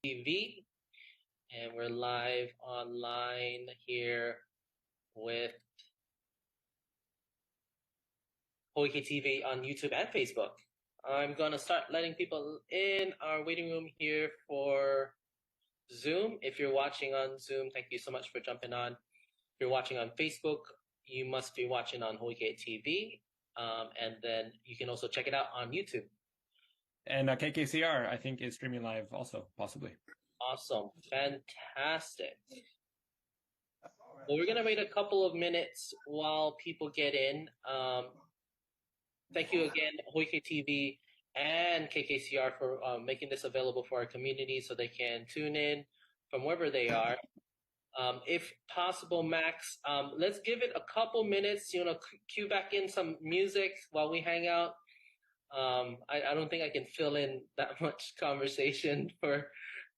TV, and we're live online here with Kauaʻi TV on YouTube and Facebook. I'm gonna start letting people in our waiting room here for Zoom. If you're watching on Zoom, thank you so much for jumping on. If you're watching on Facebook, you must be watching on Kauaʻi TV, and then you can also check it out on YouTube. And KKCR, I think, is streaming live also, possibly. Awesome. Fantastic. Well, we're going to wait a couple of minutes while people get in. Thank you again, Kauaʻi TV and KKCR for making this available for our community so they can tune in from wherever they are. If possible, Max, let's give it a couple minutes, cue back in some music while we hang out. I don't think I can fill in that much conversation for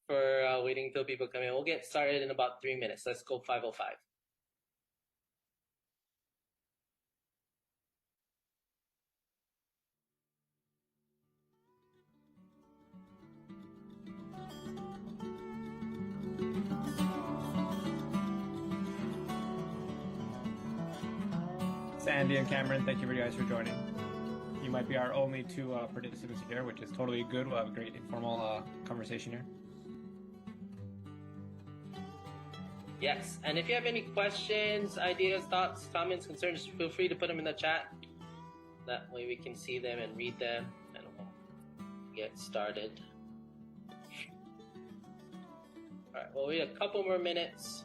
waiting until people come in. We'll get started in about 3 minutes. Let's go 5:05. Sandy and Cameron, thank you guys for joining. You might be our only two participants here, which is totally good. We'll have a great informal conversation here. Yes, and if you have any questions, ideas, thoughts, comments, concerns, feel free to put them in the chat. That way we can see them and read them, and we'll get started. All right, we'll wait a couple more minutes.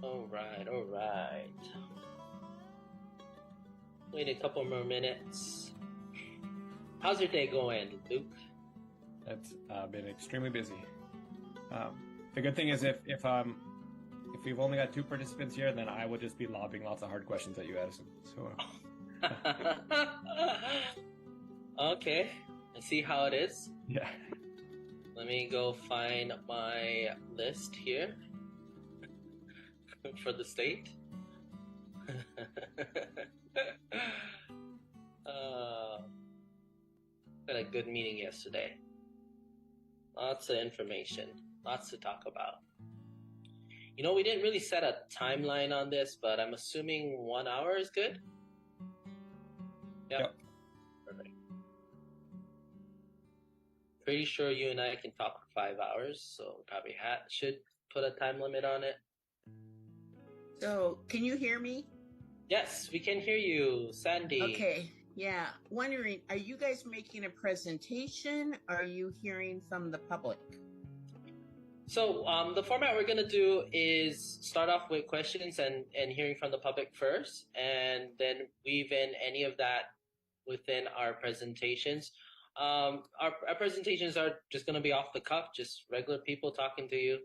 All right. Wait a couple more minutes. How's your day going, Luke? It's been extremely busy. The good thing is if we've only got 2 participants here, then I will just be lobbing lots of hard questions at you, Addison. So. Okay, I see how it is. Yeah. Let me go find my list here for the state. Had a good meeting yesterday. Lots of information, lots to talk about. We didn't really set a timeline on this, but I'm assuming 1 hour is good? Yep. Perfect. Pretty sure you and I can talk for 5 hours, so probably should put a time limit on it. So, can you hear me? Yes, we can hear you, Sandy. Okay, yeah. Wondering, are you guys making a presentation? Or are you hearing from the public? So, the format we're going to do is start off with questions and hearing from the public first, and then weave in any of that within our presentations. Our presentations are just going to be off the cuff, just regular people talking to you.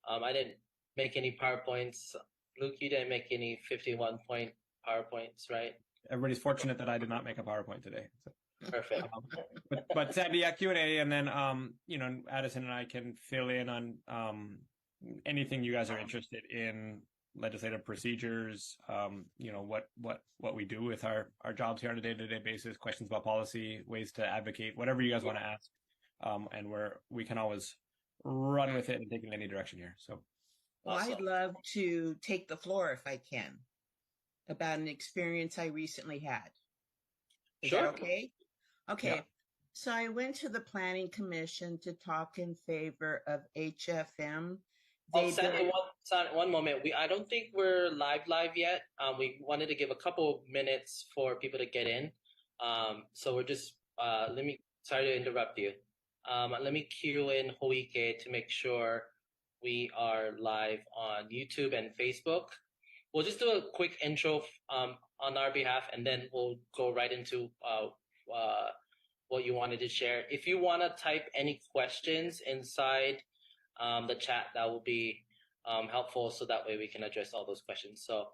I didn't make any PowerPoints. Luke, you didn't make any 51-point PowerPoints, right? Everybody's fortunate that I did not make a PowerPoint today. So. Perfect. But Sandy, yeah, Q&A, and then Addison and I can fill in on anything you guys are interested in, legislative procedures, what we do with our jobs here on a day-to-day basis, questions about policy, ways to advocate, whatever you guys want to ask, and we can always run with it and take it in any direction here. So. Well, I'd love to take the floor if I can about an experience I recently had. Is Sure. that okay? Okay. Yeah. So I went to the Planning Commission to talk in favor of HFM. One moment. I don't think we're live yet. We wanted to give a couple minutes for people to get in. So we're just, sorry to interrupt you. Let me cue in Hoike to make sure we are live on YouTube and Facebook. We'll just do a quick intro on our behalf, and then we'll go right into what you wanted to share. If you want to type any questions inside the chat, that will be helpful, so that way we can address all those questions. So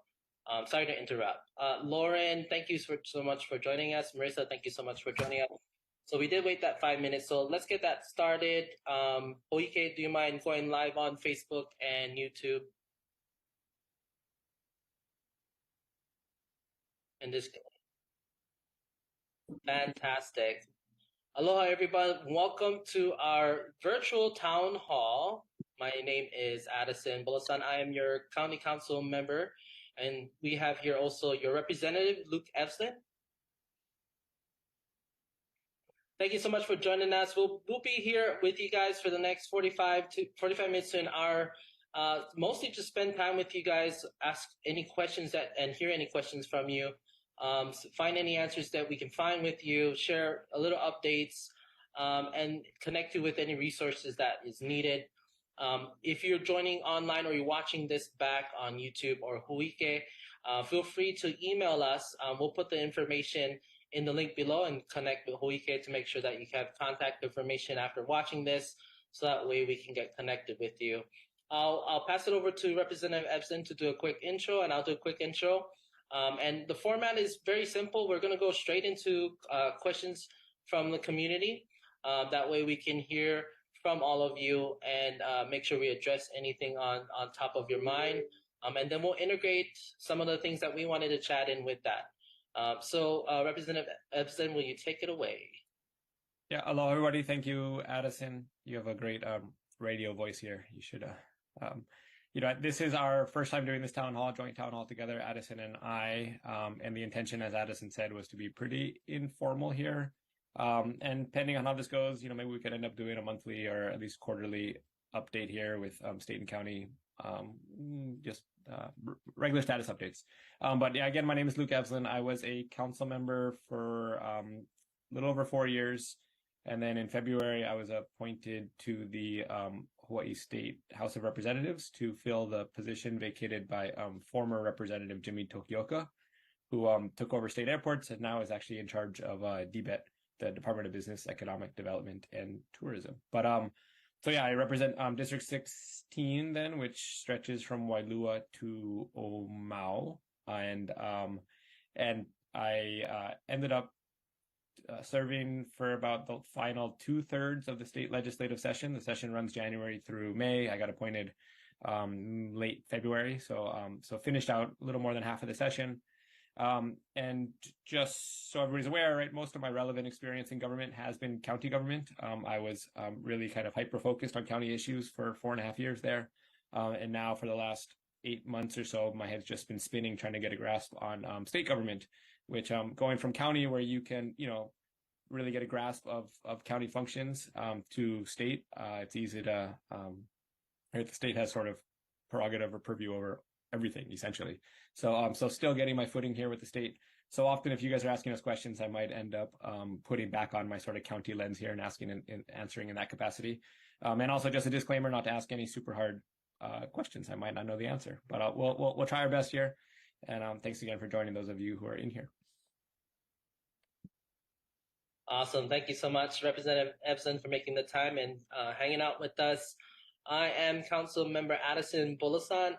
Sorry to interrupt. Lauren, thank you so much for joining us. Marissa, thank you so much for joining us. So we did wait that 5 minutes. So let's get that started. Hoike, do you mind going live on Facebook and YouTube? And this, fantastic. Aloha, everybody. Welcome to our virtual town hall. My name is Addison Bulosan. I am your county council member. And we have here also your representative, Luke Evslin. Thank you so much for joining us. We'll be here with you guys for the next 45 minutes to an hour. Mostly to spend time with you guys, ask any questions and hear any questions from you. Find any answers that we can find with you, share a little updates, and connect you with any resources that is needed. If you're joining online or you're watching this back on YouTube or Huike, feel free to email us. We'll put the information in the link below and connect with Huike to make sure that you have contact information after watching this, so that way we can get connected with you. I'll pass it over to Representative Evslin to do a quick intro, and I'll do a quick intro. And the format is very simple. We're going to go straight into questions from the community. That way we can hear from all of you and make sure we address anything on top of your mind. And then we'll integrate some of the things that we wanted to chat in with that. So Representative Evslin, will you take it away? Yeah, hello everybody. Thank you, Addison. You have a great radio voice here. You should, this is our first time doing this joint town hall together, Addison and I. And the intention, as Addison said, was to be pretty informal here. And depending on how this goes, maybe we could end up doing a monthly or at least quarterly update here with state and county, regular status updates. But yeah, again, my name is Luke Evslin. I was a council member for a little over 4 years. And then in February, I was appointed to the Hawaii State House of Representatives to fill the position vacated by former Representative Jimmy Tokioka, who took over state airports and now is actually in charge of DBET, the Department of Business, Economic Development, and Tourism. But so yeah, I represent District 16 then, which stretches from Wailua to Omau, and I ended up serving for about the final 2/3 of the state legislative session. The session runs January through May. I got appointed late February, so finished out a little more than half of the session. And just so everybody's aware, right, most of my relevant experience in government has been county government. I was really kind of hyper-focused on county issues for 4.5 years there. And now for the last 8 months or so, my head's just been spinning trying to get a grasp on state government, which going from county where you can, really get a grasp of county functions to state. It's easy to, the state has sort of prerogative or purview over everything essentially. So still getting my footing here with the state. So often if you guys are asking us questions, I might end up putting back on my sort of county lens here and asking and answering in that capacity. And also just a disclaimer not to ask any super hard questions. I might not know the answer, but we'll try our best here. And thanks again for joining those of you who are in here. Awesome. Thank you so much, Representative Evslin, for making the time and hanging out with us. I am Council Member Addison Bulosan.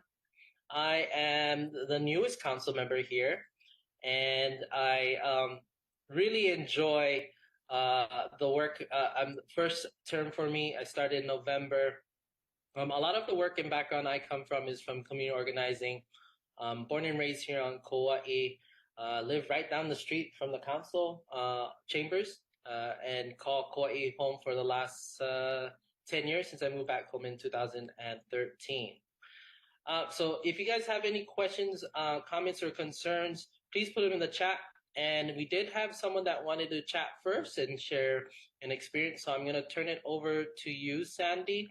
I am the newest council member here, and I really enjoy the work. First term for me, I started in November. A lot of the work and background I come from is from community organizing. Born and raised here on Kauaʻi, live right down the street from the council chambers, and call Kauaʻi home for the last 10 years since I moved back home in 2013. So if you guys have any questions, comments, or concerns, please put them in the chat. And we did have someone that wanted to chat first and share an experience. So I'm going to turn it over to you, Sandy.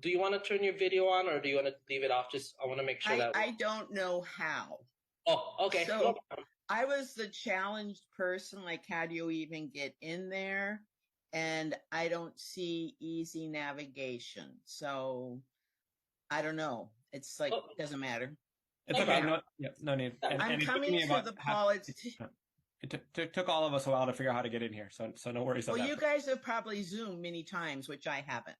Do you want to turn your video on or do you want to leave it off? I want to make sure that... I don't know how. Oh, okay. So I was the challenged person, like how do you even get in there? And I don't see easy navigation. So I don't know. It's like, it doesn't matter. It's okay. No need. I'm coming to the politics. It took all of us a while to figure out how to get in here. So no worries. Well, you guys have probably Zoomed many times, which I haven't.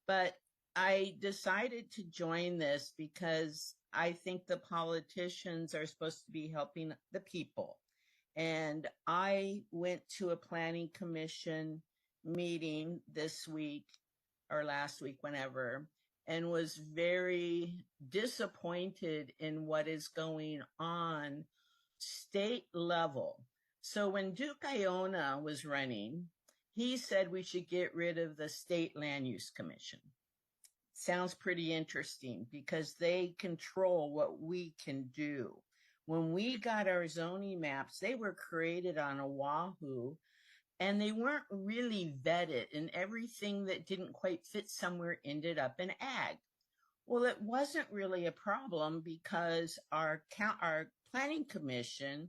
But I decided to join this because I think the politicians are supposed to be helping the people. And I went to a planning commission meeting this week or last week, whenever, and was very disappointed in what is going on state level. So when Duke Iona was running, he said we should get rid of the State Land Use Commission. Sounds pretty interesting because they control what we can do. When we got our zoning maps, they were created on Oahu and they weren't really vetted, and everything that didn't quite fit somewhere ended up in ag. Well, it wasn't really a problem because our planning commission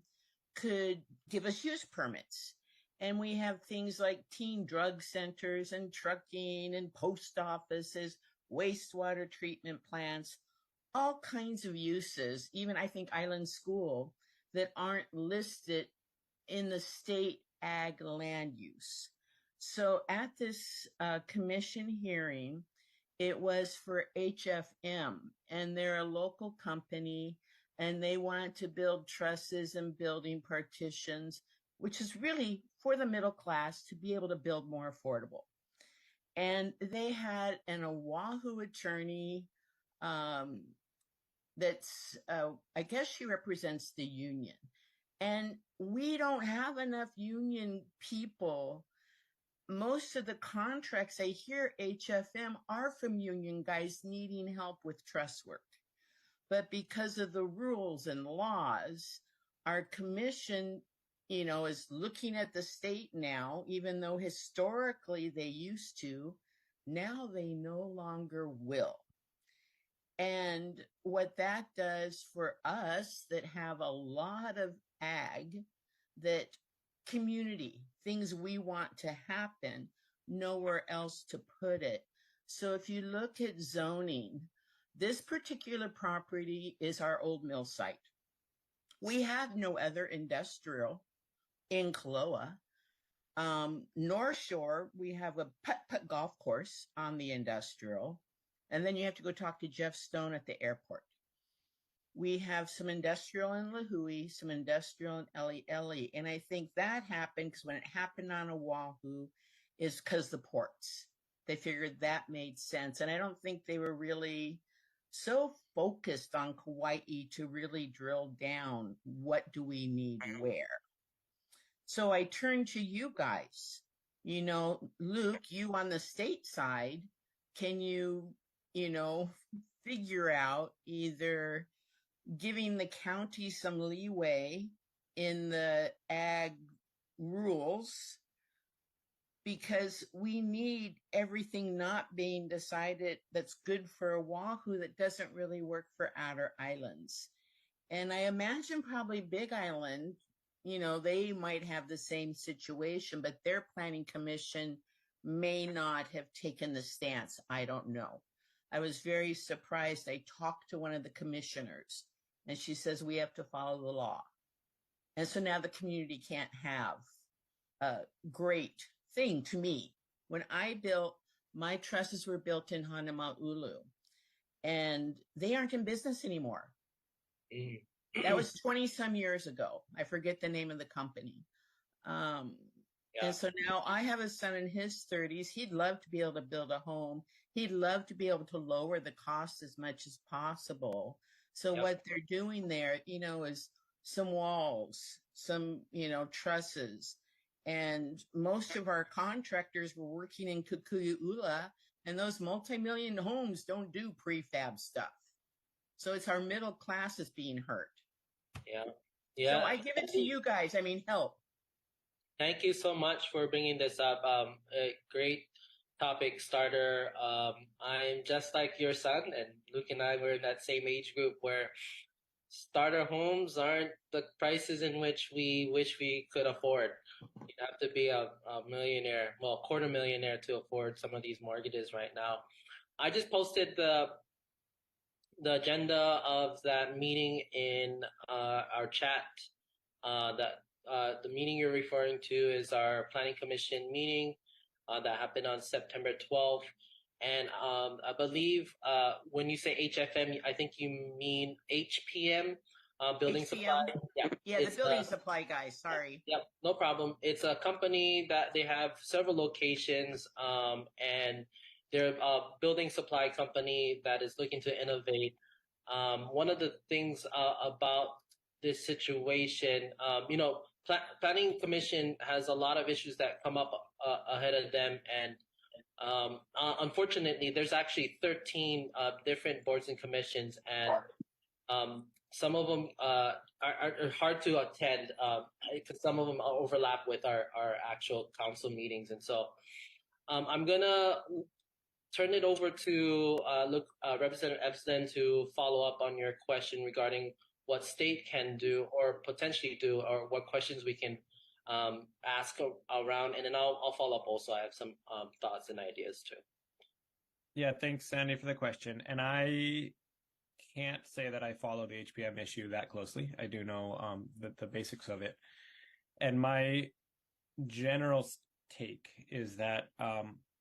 could give us use permits. And we have things like teen drug centers and trucking and post offices, wastewater treatment plants, all kinds of uses, even I think Island School, that aren't listed in the state ag land use. So at this commission hearing, it was for HFM, and they're a local company, and they wanted to build trusses and building partitions, which is really for the middle class to be able to build more affordable. And they had an Oahu attorney that's, I guess she represents the union. And we don't have enough union people. Most of the contracts I hear HFM are from union guys needing help with truss work. But because of the rules and laws, our commission, is looking at the state now, even though historically they used to, now they no longer will. And what that does for us that have a lot of ag, that community, things we want to happen, nowhere else to put it. So if you look at zoning, this particular property is our old mill site. We have no other industrial in Kauaʻi. North Shore, we have a putt-putt golf course on the industrial. And then you have to go talk to Jeff Stone at the airport. We have some industrial in Lahui, some industrial in Elieli. And I think that happened because when it happened on Oahu is because the ports. They figured that made sense. And I don't think they were really so focused on Kauaʻi to really drill down what do we need where. So I turn to you guys. Luke, you on the state side, can you figure out either giving the county some leeway in the ag rules, because we need everything not being decided that's good for Oahu that doesn't really work for outer islands. And I imagine probably Big Island, they might have the same situation, but their planning commission may not have taken the stance. I don't know. I was very surprised. I talked to one of the commissioners and she says, we have to follow the law. And so now the community can't have a great thing to me. When I built, my trusses were built in Honolulu and they aren't in business anymore. That was 20 some years ago. I forget the name of the company. And so now I have a son in his 30s. He'd love to be able to build a home. He'd love to be able to lower the cost as much as possible. So what they're doing there, is some walls, some, trusses. And most of our contractors were working in Kukui'ula, and those multi-million homes don't do prefab stuff. So it's our middle class that's being hurt. Yeah. So I give it to you guys. Help. Thank you so much for bringing this up. A great topic starter. I'm just like your son, and Luke and I were in that same age group where starter homes aren't the prices in which we wish we could afford. You have to be a millionaire, well, quarter millionaire to afford some of these mortgages right now. I just posted the agenda of that meeting in our chat. The meeting you're referring to is our Planning Commission meeting that happened on September 12th. And I believe when you say HFM, I think you mean HPM, building supply. HPM. Yeah, Yeah, the building supply guy. Sorry. Yep, no problem. It's a company that they have several locations, and they're a building supply company that is looking to innovate. One of the things about this situation, Planning Commission has a lot of issues that come up ahead of them, and unfortunately, there's actually 13 different boards and commissions, and some of them are hard to attend because some of them overlap with our actual council meetings. And so I'm going to turn it over to Representative Evslin to follow up on your question regarding what state can do or potentially do, or what questions we can ask around. And then I'll follow up also. I have some thoughts and ideas too. Yeah, thanks, Sandy, for the question. And I can't say that I follow the HPM issue that closely. I do know the basics of it. And my general take is that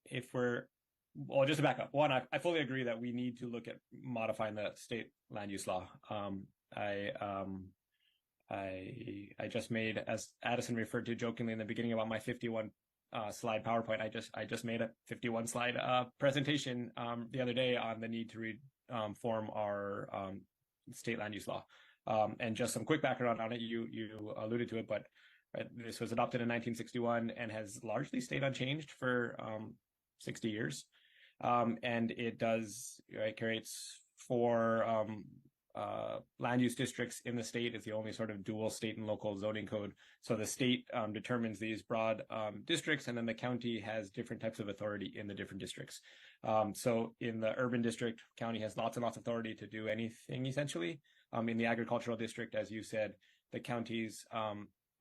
just to back up, one, I fully agree that we need to look at modifying the state land use law. I just made, as Addison referred to jokingly in the beginning about my 51 slide PowerPoint, I just made a 51 slide presentation the other day on the need to form our state land use law. And just some quick background on it, you alluded to it, but this was adopted in 1961 and has largely stayed unchanged for 60 years. And it creates 4 land use districts in the state. It's the only sort of dual state and local zoning code. So the state determines these broad districts, and then the county has different types of authority in the different districts. So in the urban district, county has lots and lots of authority to do anything essentially. In the agricultural district, as you said, the counties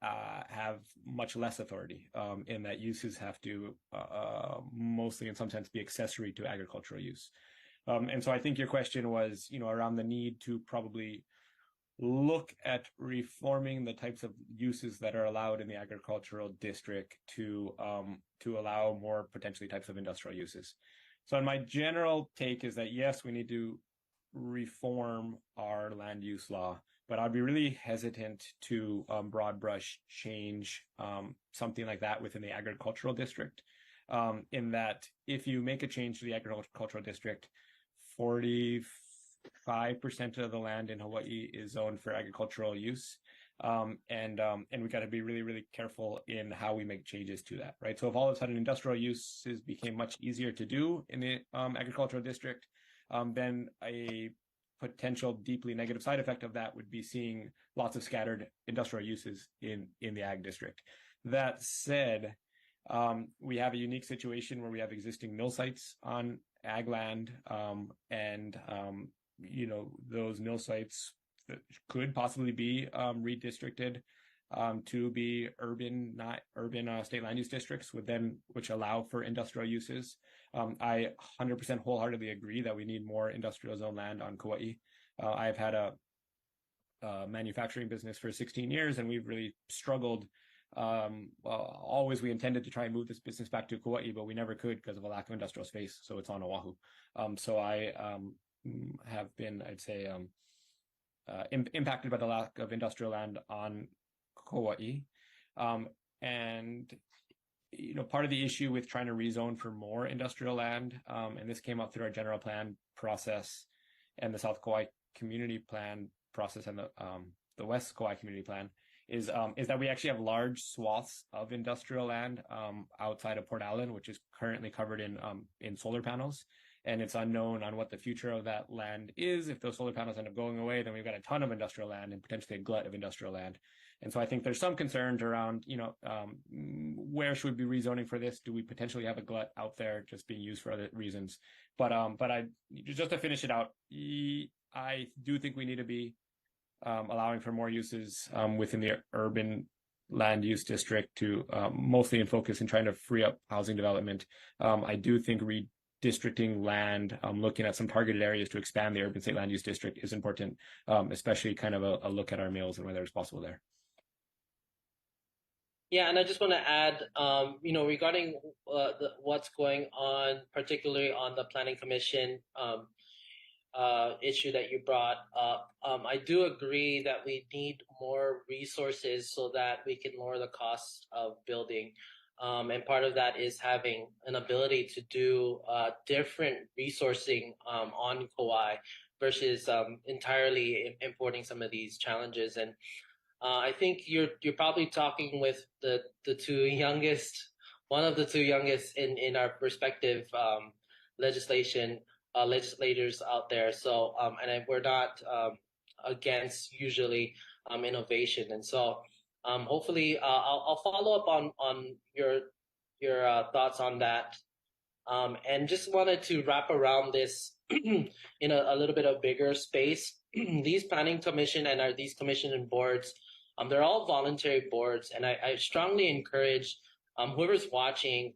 have much less authority in that uses have to mostly in some sense be accessory to agricultural use. And so I think your question was, around the need to probably look at reforming the types of uses that are allowed in the agricultural district to allow more potentially types of industrial uses. So my general take is that, yes, we need to reform our land use law, but I'd be really hesitant to broad brush change something like that within the agricultural district, in that if you make a change to the agricultural district, 45% of the land in Hawaii is zoned for agricultural use. And we got to be really, really careful in how we make changes to that, right? So if all of a sudden industrial uses became much easier to do in the agricultural district, then a potential deeply negative side effect of that would be seeing lots of scattered industrial uses in the ag district. That said, we have a unique situation where we have existing mill sites on ag land, and those mill sites could possibly be redistricted to be urban state land use districts, which allow for industrial uses. I 100% wholeheartedly agree that we need more industrial zone land on Kauaʻi. I've had a manufacturing business for 16 years, and we've really struggled. Always we intended to try and move this business back to Kauaʻi, but we never could because of a lack of industrial space. So it's on Oahu. So I have been, I'd say, impacted by the lack of industrial land on Kauaʻi. And part of the issue with trying to rezone for more industrial land, and this came up through our general plan process and the South Kauai Community Plan process and the West Kauai Community Plan, is that we actually have large swaths of industrial land outside of Port Allen, which is currently covered in solar panels. And it's unknown on what the future of that land is. If those solar panels end up going away, then we've got a ton of industrial land and potentially a glut of industrial land. And so I think there's some concerns around, where should we be rezoning for this? Do we potentially have a glut out there just being used for other reasons? But I just to finish it out, I do think we need to be allowing for more uses within the urban land use district to mostly in focus in trying to free up housing development. I do think redistricting land, looking at some targeted areas to expand the urban state land use district is important, especially kind of a look at our mills and whether it's possible there. Yeah, and I just want to add, regarding what's going on, particularly on the Planning Commission issue that you brought up, I do agree that we need more resources so that we can lower the cost of building. And part of that is having an ability to do different resourcing on Kauai versus entirely importing some of these challenges. And I think you're probably talking with the two youngest, one of the two youngest in our respective legislators out there. So we're not against usually innovation, and so hopefully I'll follow up on your thoughts on that. And just wanted to wrap around this in a little bit of bigger space. These planning commission and these commission and boards, they're all voluntary boards, and I strongly encourage whoever's watching,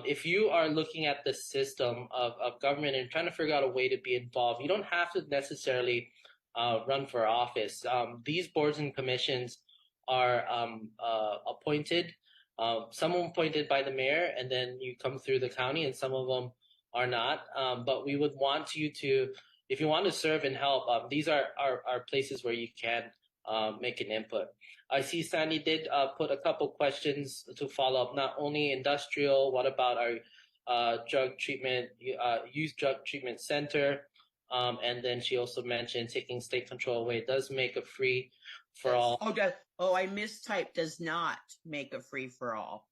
if you are looking at the system of government and trying to figure out a way to be involved, you don't have to necessarily run for office. These boards and commissions are appointed. Some are appointed by the mayor, and then you come through the county, and some of them are not. But we would want you to, if you want to serve and help, these are places where you can make an input. I see Sandy did put a couple questions to follow up, not only industrial, what about our youth drug treatment center? And then she also mentioned taking state control away does make a free for all. I mistyped, does not make a free for all.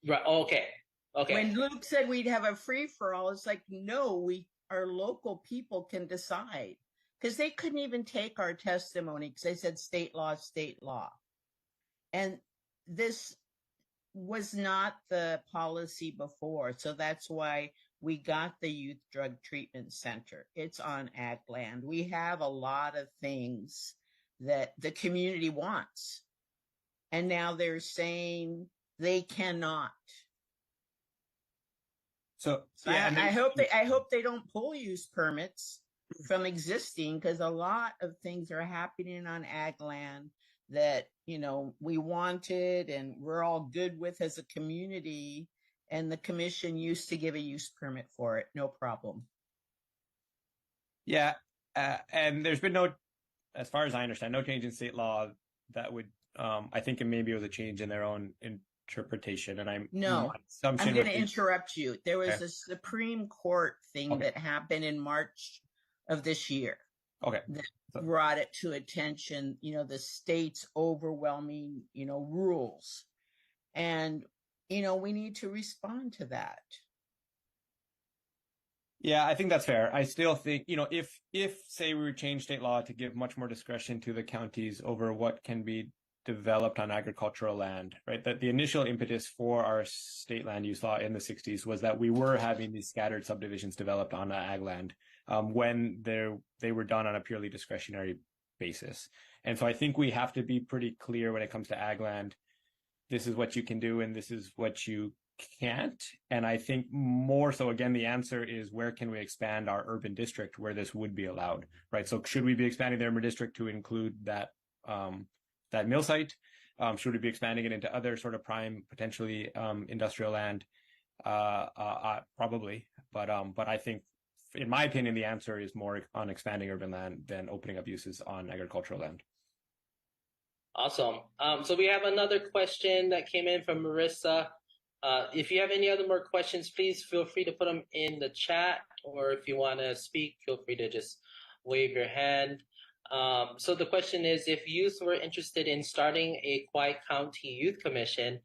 Right. Okay. When Luke said we'd have a free for all, it's like, no, our local people can decide, because they couldn't even take our testimony because they said state law. And this was not the policy before. So that's why we got the Youth Drug Treatment Center. It's on ag land. We have a lot of things that the community wants. And now they're saying they cannot. So yeah, I hope they don't pull use permits from existing, because a lot of things are happening on ag land that, we wanted and we're all good with as a community, and the commission used to give a use permit for it, no problem. Yeah, and there's been no, as far as I understand, no change in state law that would, I think maybe it was a change in their own interpretation, and I'm going to interrupt you. There was a Supreme Court thing that happened in March of this year. Okay. That brought it to attention, the state's overwhelming, rules. And, we need to respond to that. Yeah, I think that's fair. I still think, if say we would change state law to give much more discretion to the counties over what can be developed on agricultural land, right? That the initial impetus for our state land use law in the 60s was that we were having these scattered subdivisions developed on ag land when they were done on a purely discretionary basis. And so I think we have to be pretty clear when it comes to ag land. This is what you can do and this is what you can't. And I think more so, again, the answer is, where can we expand our urban district where this would be allowed, right? So should we be expanding the urban district to include that mill site? Should we be expanding it into other sort of prime, potentially industrial land? Probably, but I think, in my opinion, the answer is more on expanding urban land than opening up uses on agricultural land. Awesome. So we have another question that came in from Marissa. If you have any other more questions, please feel free to put them in the chat, or if you want to speak, feel free to just wave your hand. So the question is, if youth were interested in starting a Kauaʻi County Youth Commission,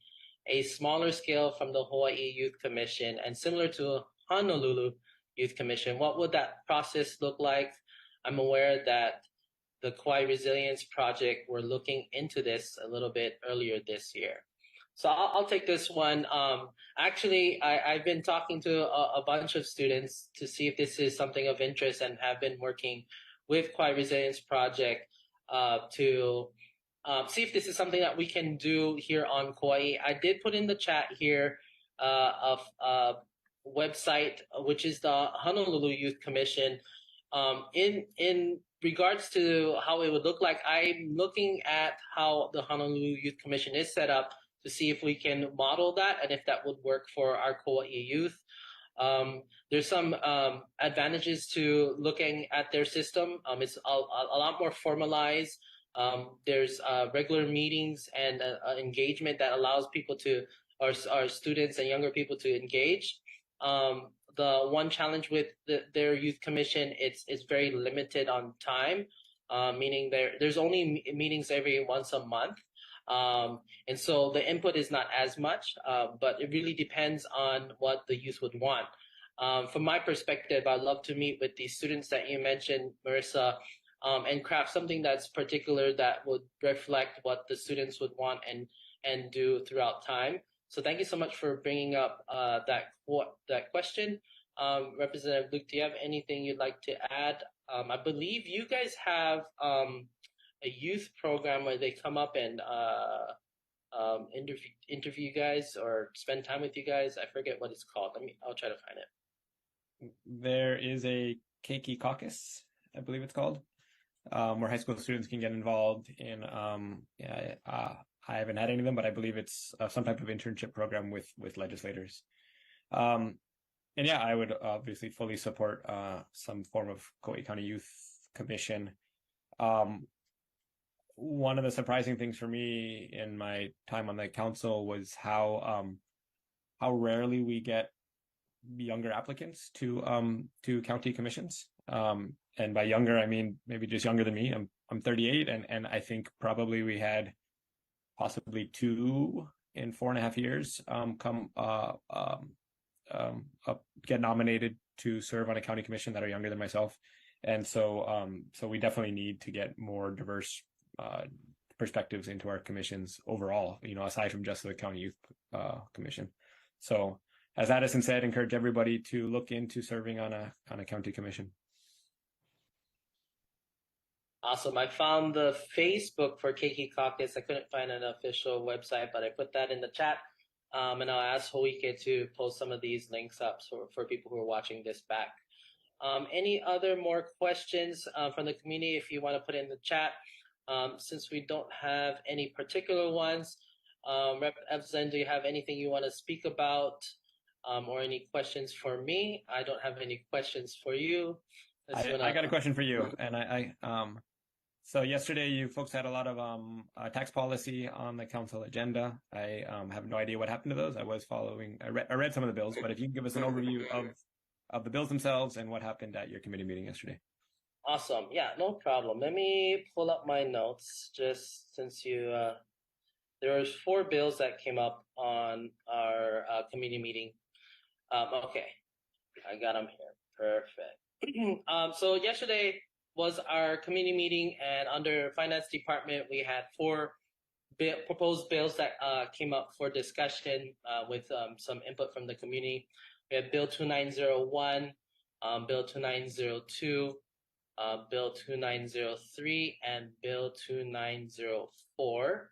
a smaller scale from the Hawaii Youth Commission and similar to a Honolulu Youth Commission, what would that process look like? I'm aware that the Kauaʻi Resilience Project were looking into this a little bit earlier this year. So I'll take this one. Actually, I've been talking to a bunch of students to see if this is something of interest, and have been working with Kauaʻi Resilience Project to see if this is something that we can do here on Kauai. I did put in the chat here a website, which is the Honolulu Youth Commission. In regards to how it would look like, I'm looking at how the Honolulu Youth Commission is set up to see if we can model that and if that would work for our Kauaʻi youth. There's some advantages to looking at their system. It's a lot more formalized. There's regular meetings and engagement that allows people to, our students and younger people to engage. The one challenge with their youth commission, it's very limited on time, meaning there's only meetings every once a month. And so the input is not as much, but it really depends on what the youth would want. From my perspective, I'd love to meet with the students that you mentioned, Marissa, and craft something that's particular that would reflect what the students would want and do throughout time. So thank you so much for bringing up that question. Representative Luke, do you have anything you'd like to add? I believe you guys have a youth program where they come up and interview you guys or spend time with you guys. I forget what it's called. I'll try to find it. There is a Keiki caucus, I believe it's called, where high school students can get involved in. I haven't had any of them, but I believe it's some type of internship program with legislators. And yeah, I would obviously fully support some form of Kauaʻi County Youth Commission. One of the surprising things for me in my time on the council was how rarely we get younger applicants to county commissions. And by younger, I mean maybe just younger than me. I'm 38, and I think probably we had possibly 2 in 4.5 years get nominated to serve on a county commission that are younger than myself. And so we definitely need to get more diverse perspectives into our commissions overall, aside from just the county youth commission. So as Addison said, encourage everybody to look into serving on a county commission. Awesome. I found the Facebook for Keiki Caucus. I couldn't find an official website, but I put that in the chat. And I'll ask Hoike to post some of these links up for people who are watching this back. Any other more questions from the community, if you want to put in the chat? Since we don't have any particular ones, Rep. Evslin, do you have anything you want to speak about or any questions for me? I don't have any questions for you. I got a question for you. And so yesterday you folks had a lot of tax policy on the council agenda. I have no idea what happened to those. I was following, I read some of the bills, but if you can give us an overview of the bills themselves and what happened at your committee meeting yesterday. Awesome. Yeah, no problem. Let me pull up my notes just since there was 4 bills that came up on our committee meeting. Okay, I got them here. Perfect. So yesterday was our committee meeting, and under Finance Department, we had 4 proposed bills that came up for discussion with some input from the community. We have Bill 2901, Bill 2902, Bill 2903, and Bill 2904.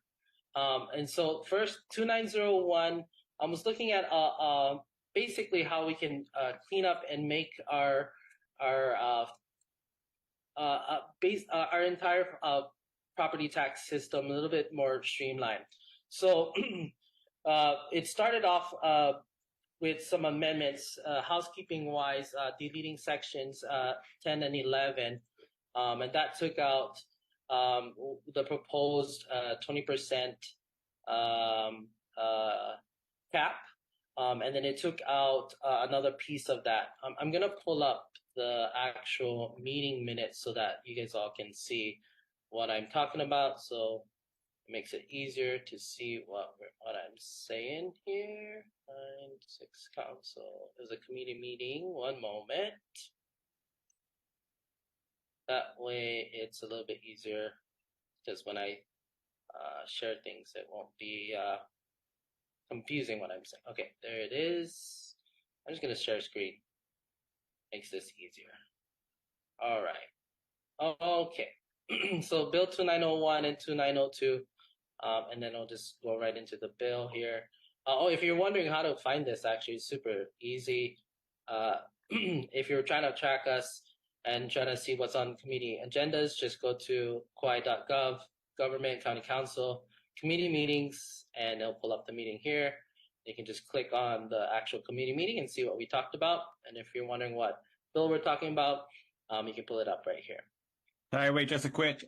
And so first, 2901, I was looking at basically how we can clean up and make our entire property tax system a little bit more streamlined. So it started off with some amendments, housekeeping-wise, deleting sections 10 and 11, and that took out the proposed 20% cap, and then it took out another piece of that. I'm going to pull up the actual meeting minutes so that you guys all can see what I'm talking about. So it makes it easier to see what I'm saying here. 9-6 council. There's a committee meeting. One moment. That way it's a little bit easier because when I share things, it won't be confusing what I'm saying. Okay, there it is. I'm just going to share screen. Makes this easier. All right. Okay. So Bill 2901 and 2902, and then I'll just go right into the bill here. If you're wondering how to find this, actually, it's super easy. If you're trying to track us and trying to see what's on committee agendas, just go to kauaʻi.gov, government, county council, committee meetings, and it'll pull up the meeting here. You can just click on the actual committee meeting and see what we talked about. And if you're wondering what bill we're talking about, you can pull it up right here. Sorry, wait, just a quick.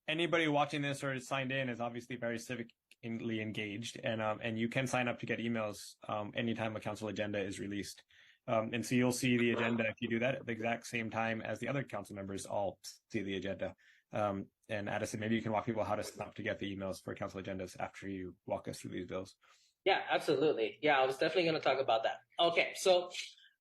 Anybody watching this or is signed in is obviously very civically engaged, and you can sign up to get emails anytime a council agenda is released. And so you'll see the agenda if you do that at the exact same time as the other council members all see the agenda. And Addison, maybe you can walk people how to sign up to get the emails for council agendas after you walk us through these bills. Yeah, absolutely. Yeah, I was definitely going to talk about that. Okay, so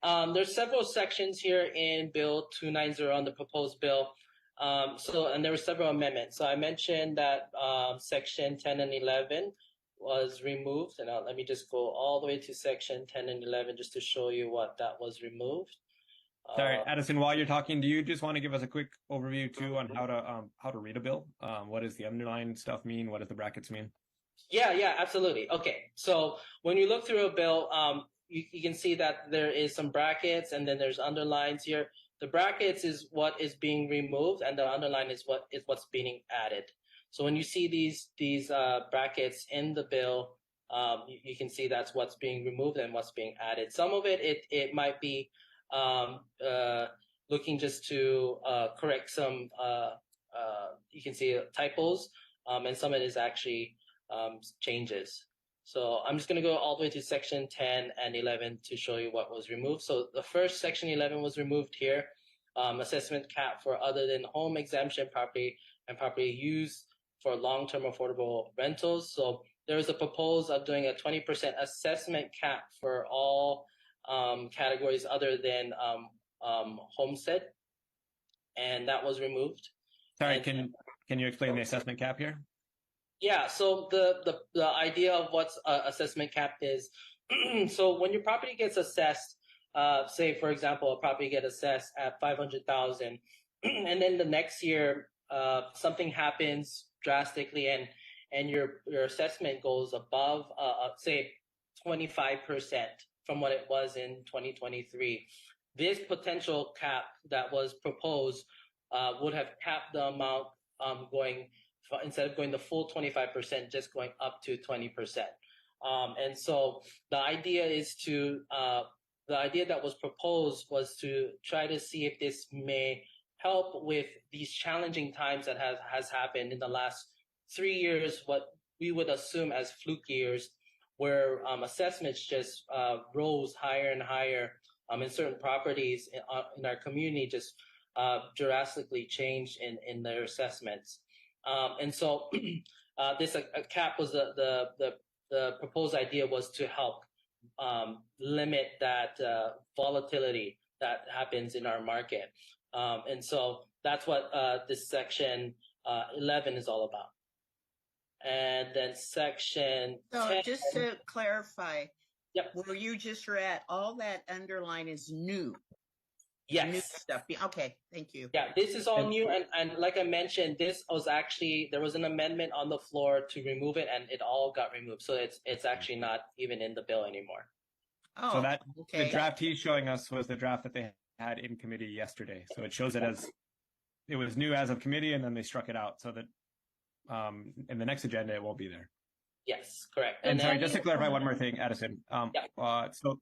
there's several sections here in Bill 290 on the proposed bill. And there were several amendments. So I mentioned that section 10 and 11 was removed. And let me just go all the way to section 10 and 11 just to show you what that was removed. Sorry, Addison, while you're talking, do you just want to give us a quick overview too on how to read a bill? What does the underlined stuff mean? What does the brackets mean? Yeah, absolutely. Okay, so when you look through a bill, you can see that there is some brackets and then there's underlines here. The brackets is what is being removed, and the underline is what's being added. So when you see these brackets in the bill, you can see that's what's being removed and what's being added. Some of it might be looking just to correct some you can see typos, and some of it is actually changes. So I'm just going to go all the way to section 10 and 11 to show you what was removed. So the first section 11 was removed here. Assessment cap for other than home exemption property and property used for long-term affordable rentals. So there was a proposal of doing a 20% assessment cap for all categories other than homestead, and that was removed. Sorry, can you explain the assessment cap here? Yeah, so the idea of what's assessment cap is, so when your property gets assessed, say for example, a property gets assessed at 500,000, and then the next year something happens drastically, and your assessment goes above say 25% from what it was in 2023. This potential cap that was proposed would have capped the amount going. Instead of going the full 25%, just going up to 20%. And so the idea that was proposed was to try to see if this may help with these challenging times that has happened in the last 3 years, what we would assume as fluke years, where assessments just rose higher and higher, and certain properties in our community just drastically changed in their assessments. And so this cap was the proposed idea was to help limit that volatility that happens in our market. And so that's what this section 11 is all about. And then section 10. Just to clarify, yep. Where you just read, all that underline is new. Yes. New stuff. Okay, thank you. Yeah, this is all new, and like I mentioned, this was actually, there was an amendment on the floor to remove it, and it all got removed. So it's actually not even in the bill anymore. Oh, so that okay. The draft he's showing us was the draft that they had in committee yesterday. So it shows it as it was new as of committee, and then they struck it out so that in the next agenda it won't be there. Yes, correct. And sorry, just to clarify one more thing, Addison. Yeah. So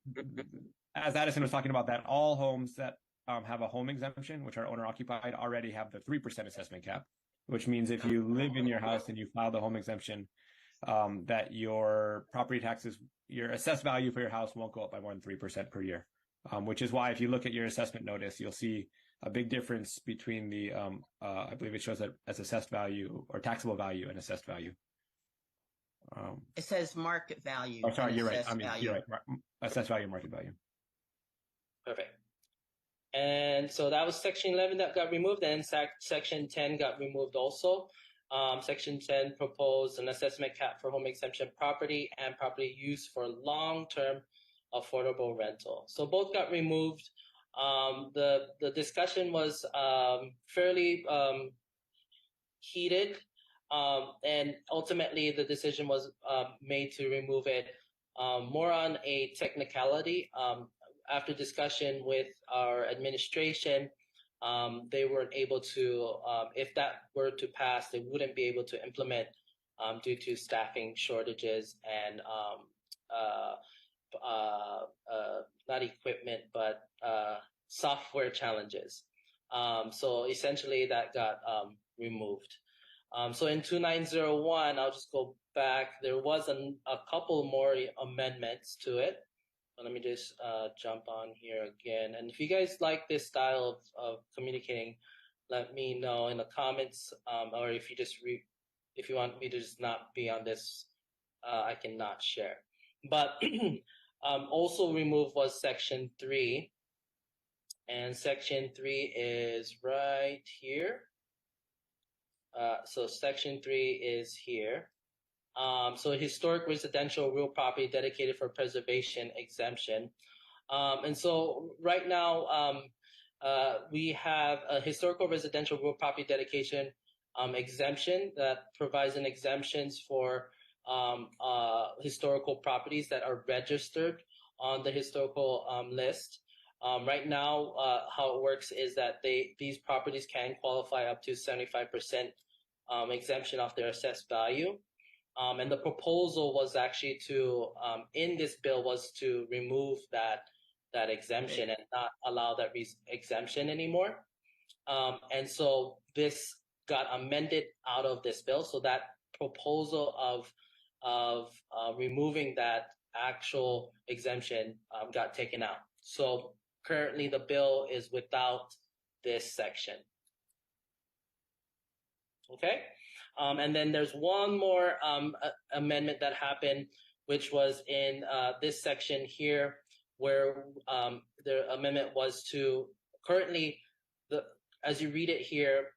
as Addison was talking about that, all homes that have a home exemption, which are owner occupied, already have the 3% assessment cap, which means if you live in your house and you file the home exemption, that your property taxes, your assessed value for your house won't go up by more than 3% per year. Which is why if you look at your assessment notice, you'll see a big difference between the, I believe it shows that as assessed value or taxable value and assessed value. It says market value. Oh, sorry, you're right. You're right. Assessed value and market value. Perfect. And so that was section 11 that got removed, and section 10 got removed also. Section 10 proposed an assessment cap for home exemption property and property used for long-term affordable rental. So both got removed. The discussion was fairly heated, and ultimately the decision was made to remove it more on a technicality. After discussion with our administration, they weren't able to, if that were to pass, they wouldn't be able to implement due to staffing shortages and not equipment, but software challenges. So essentially that got removed. So in 2901, I'll just go back. There was a couple more amendments to it. Let me just jump on here again. And if you guys like this style of communicating, let me know in the comments, or if you just if you want me to just not be on this, I can not share. But also removed was Section 3. And Section 3 is right here. So Section 3 is here. So historic residential real property dedicated for preservation exemption. And so right now, we have a historical residential real property dedication exemption that provides an exemptions for historical properties that are registered on the historical list. Right now, how it works is that these properties can qualify up to 75% exemption off their assessed value. And the proposal was actually to, in this bill, was to remove that exemption and not allow that exemption anymore. And so this got amended out of this bill. So that proposal of removing that actual exemption got taken out. So currently the bill is without this section. Okay. And then there's one more amendment that happened, which was in this section here, where the amendment was to currently, as you read it here,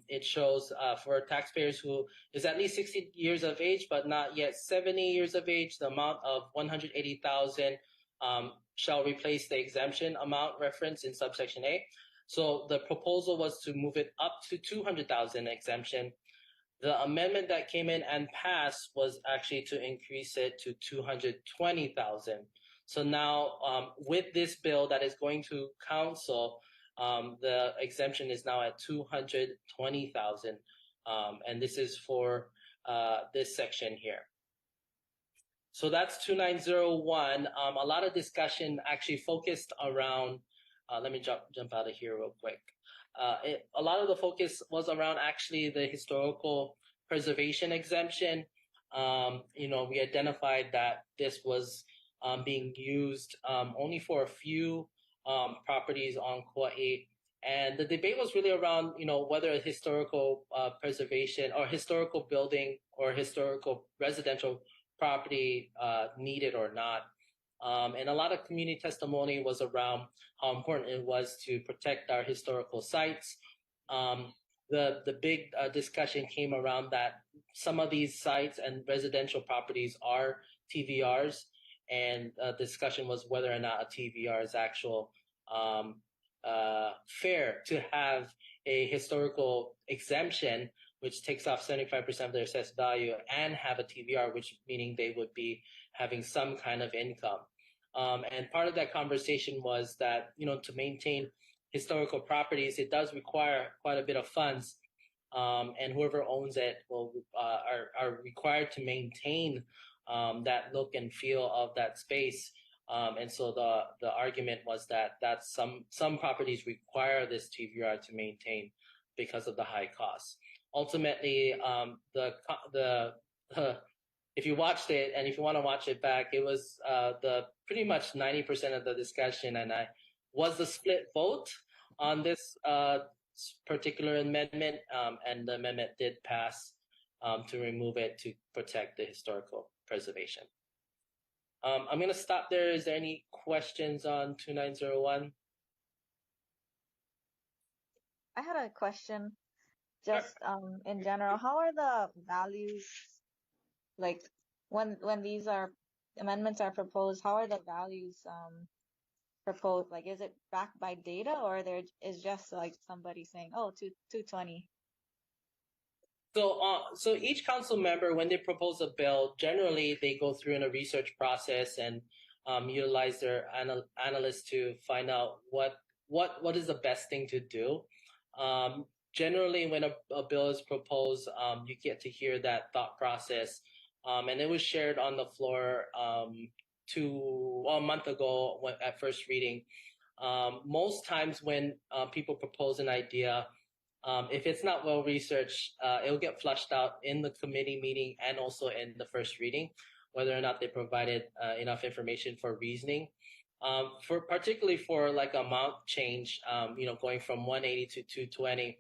it shows for taxpayers who is at least 60 years of age, but not yet 70 years of age, the amount of $180,000 shall replace the exemption amount referenced in subsection A. So the proposal was to move it up to $200,000 exemption. The amendment that came in and passed was actually to increase it to $220,000. So now, with this bill that is going to council, the exemption is now at $220,000, and this is for this section here. So that's 2901. A lot of discussion actually focused around. Let me jump out of here real quick. A lot of the focus was around actually the historical preservation exemption. We identified that this was being used only for a few properties on Kauaʻi, and the debate was really around, whether a historical preservation or historical building or historical residential property needed or not. And a lot of community testimony was around how important it was to protect our historical sites. The big discussion came around that some of these sites and residential properties are TVRs, and discussion was whether or not a TVR is actual fair to have a historical exemption, which takes off 75% of their assessed value, and have a TVR, which meaning they would be having some kind of income. And part of that conversation was that, to maintain historical properties, it does require quite a bit of funds. And whoever owns it are required to maintain that look and feel of that space. And so the argument was that some properties require this TVR to maintain because of the high costs. Ultimately, if you watched it, and if you want to watch it back, it was the pretty much 90% of the discussion, and I was the split vote on this particular amendment, and the amendment did pass to remove it to protect the historical preservation. I'm going to stop there. Is there any questions on 2901? I had a question. Just in general, how are the values, like when these amendments are proposed, how are the values proposed? Like, is it backed by data, or there is just like somebody saying, oh, 220? So each council member, when they propose a bill, generally they go through in a research process and utilize their analysts to find out what is the best thing to do. generally, when a bill is proposed, you get to hear that thought process. And it was shared on the floor a month ago at first reading. Most times when people propose an idea, if it's not well researched, it'll get flushed out in the committee meeting and also in the first reading, whether or not they provided enough information for reasoning. Particularly for like amount change, going from 180 to 220,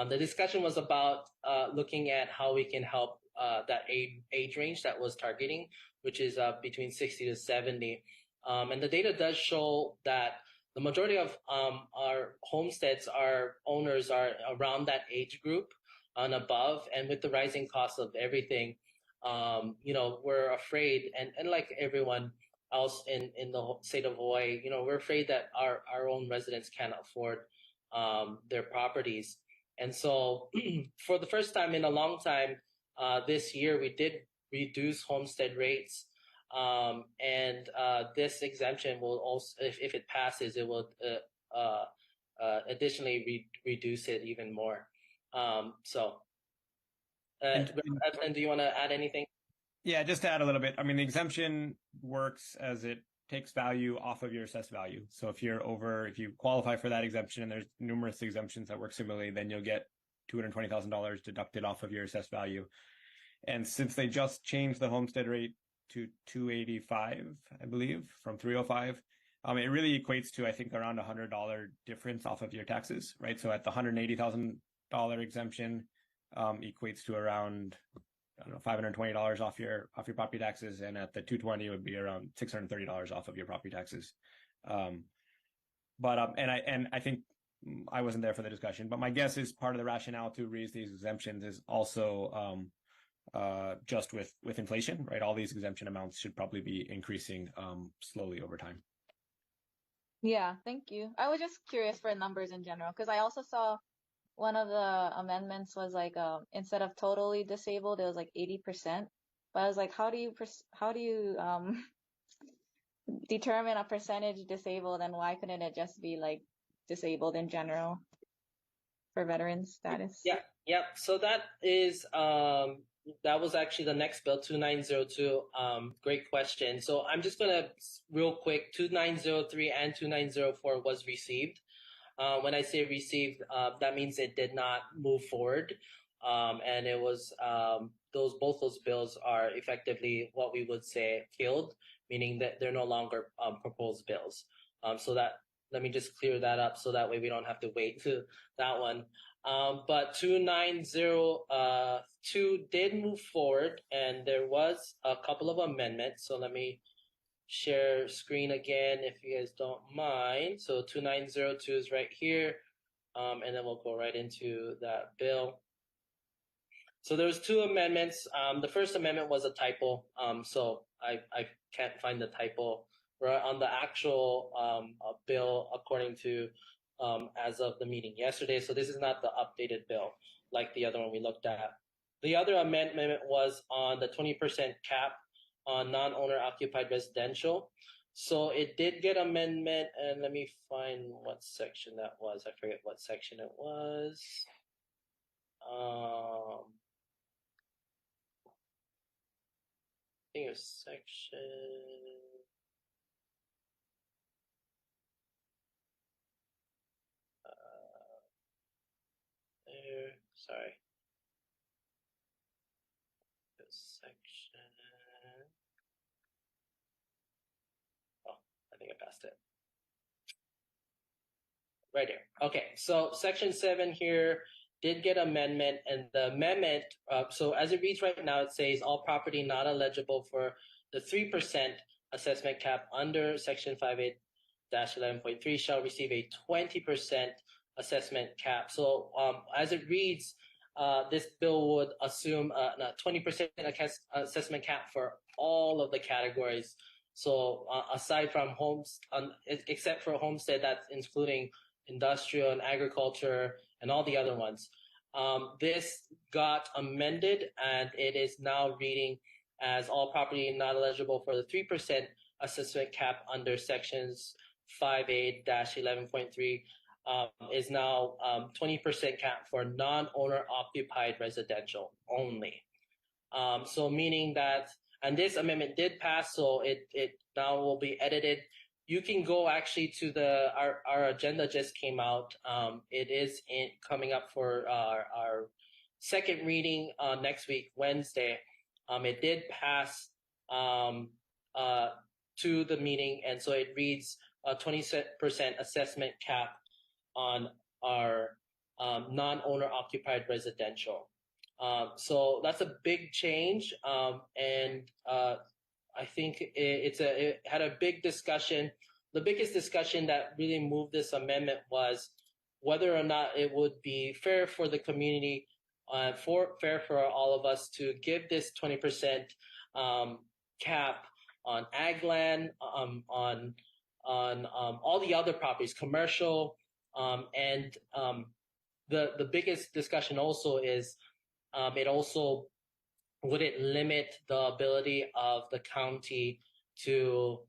the discussion was about looking at how we can help that age range that was targeting, which is between 60 to 70. And the data does show that the majority of our homesteads, our owners are around that age group and above. And with the rising cost of everything, we're afraid, and like everyone else in the state of Hawaii, we're afraid that our own residents can't afford their properties. And so for the first time in a long time, this year we did reduce homestead rates. And this exemption will also, if it passes, it will additionally reduce it even more. And do you want to add anything? Yeah, just to add a little bit. I mean, the exemption works as it takes value off of your assessed value. So if you qualify for that exemption, and there's numerous exemptions that work similarly, then you'll get $220,000 deducted off of your assessed value. And since they just changed the homestead rate to 285, I believe, from 305, it really equates to, I think, around $100 difference off of your taxes, right? So at the $180,000 exemption, equates to around, I don't know, $520 off your property taxes, and at the 220 it would be around $630 off of your property taxes. And I think I wasn't there for the discussion, but my guess is part of the rationale to raise these exemptions is also just with inflation, right? All these exemption amounts should probably be increasing slowly over time. Yeah, thank you. I was just curious for numbers in general, because I also saw one of the amendments was like instead of totally disabled, it was like 80%. But I was like, how do you determine a percentage disabled, and why couldn't it just be like disabled in general for veterans status? Yeah. So that is that was actually the next bill, 2902. Great question. So I'm just gonna real quick, 2903 and 2904 was received. When I say received, that means it did not move forward, and it was both those bills are effectively what we would say killed, meaning that they're no longer proposed bills. So that, let me just clear that up so that way we don't have to wait to that one. But 2902 did move forward, and there was a couple of amendments. So let me share screen again if you guys don't mind. So 2902 is right here, and then we'll go right into that bill. So there was two amendments. The first amendment was a typo, so I can't find the typo. We're on the actual bill according to as of the meeting yesterday. So this is not the updated bill like the other one we looked at. The other amendment was on the 20% cap on non-owner occupied residential. So it did get amendment, and let me find what section that was. I forget what section it was. I think it was section... there, sorry. Section... I think I passed it. Right here. Okay, so section 7 here did get amendment, and the amendment, so as it reads right now, it says all property not eligible for the 3% assessment cap under section 58-11.3 shall receive a 20% assessment cap. So as it reads, this bill would assume a 20% assessment cap for all of the categories. So aside from homes, except for homestead, that's including industrial and agriculture and all the other ones. This got amended, and it is now reading as all property not eligible for the 3% assessment cap under sections 58-11.3 is now 20% cap for non-owner occupied residential only. So meaning that, and this amendment did pass, so it now will be edited. You can go actually to our agenda just came out. It is coming up for our second reading next week, Wednesday. It did pass to the meeting, and so it reads 20% assessment cap on our non-owner occupied residential. So that's a big change, and I think it had a big discussion. The biggest discussion that really moved this amendment was whether or not it would be fair for the community, fair for all of us to give this 20% cap on ag land, on all the other properties, commercial, and the biggest discussion also is it also would it limit the ability of the county to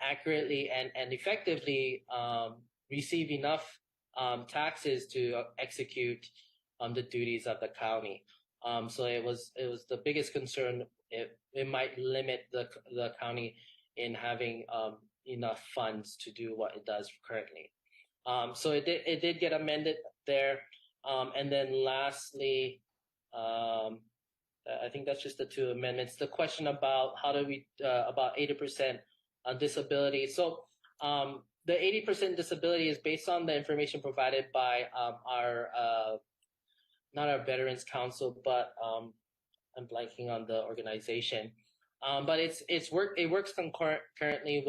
accurately and effectively receive enough taxes to execute the duties of the county. So it was the biggest concern. It might limit the county in having enough funds to do what it does currently. So it did get amended there. And then lastly, I think that's just the two amendments. The question about how do we about 80% on disability. So the 80% disability is based on the information provided by our not our Veterans Council, but I'm blanking on the organization. But it works concurrently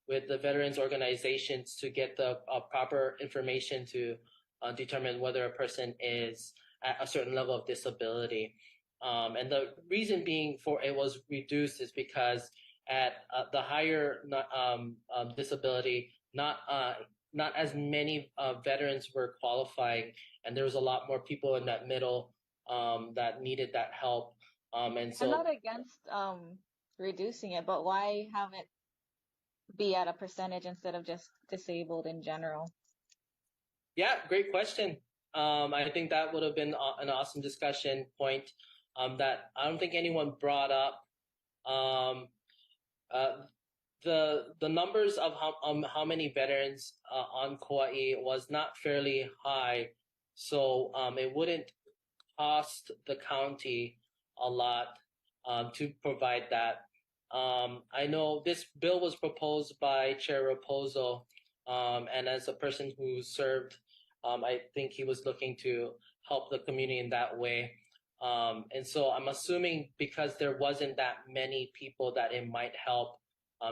with the veterans organizations to get the proper information to determine whether a person is at a certain level of disability. And the reason being for it was reduced is because at the higher disability, not as many veterans were qualifying, and there was a lot more people in that middle that needed that help. And so I'm not against reducing it, but why have it be at a percentage instead of just disabled in general? Yeah, great question. I think that would have been an awesome discussion point that I don't think anyone brought up. The numbers of how many veterans on Kauaʻi was not fairly high, so it wouldn't cost the county a lot to provide that. I know this bill was proposed by Chair Raposo, and as a person who served, I think he was looking to help the community in that way. And so I'm assuming because there wasn't that many people that it might help,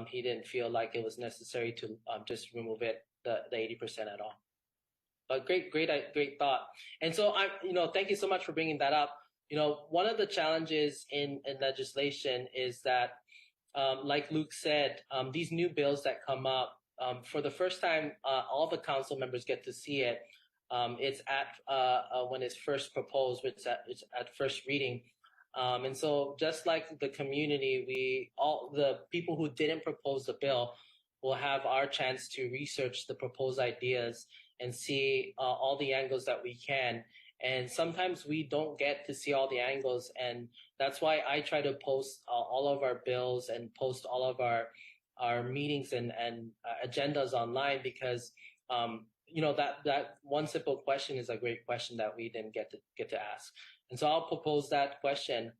he didn't feel like it was necessary to just remove the 80% at all. But great thought. And so thank you so much for bringing that up. One of the challenges in legislation is that, like Luke said, these new bills that come up, for the first time, all the council members get to see it. It's at when it's first proposed, it's at first reading. And so just like the community, all the people who didn't propose the bill will have our chance to research the proposed ideas and see all the angles that we can. And sometimes we don't get to see all the angles. And that's why I try to post all of our bills and post all of our meetings and agendas online, because that one simple question is a great question that we didn't get to ask. And so I'll propose that question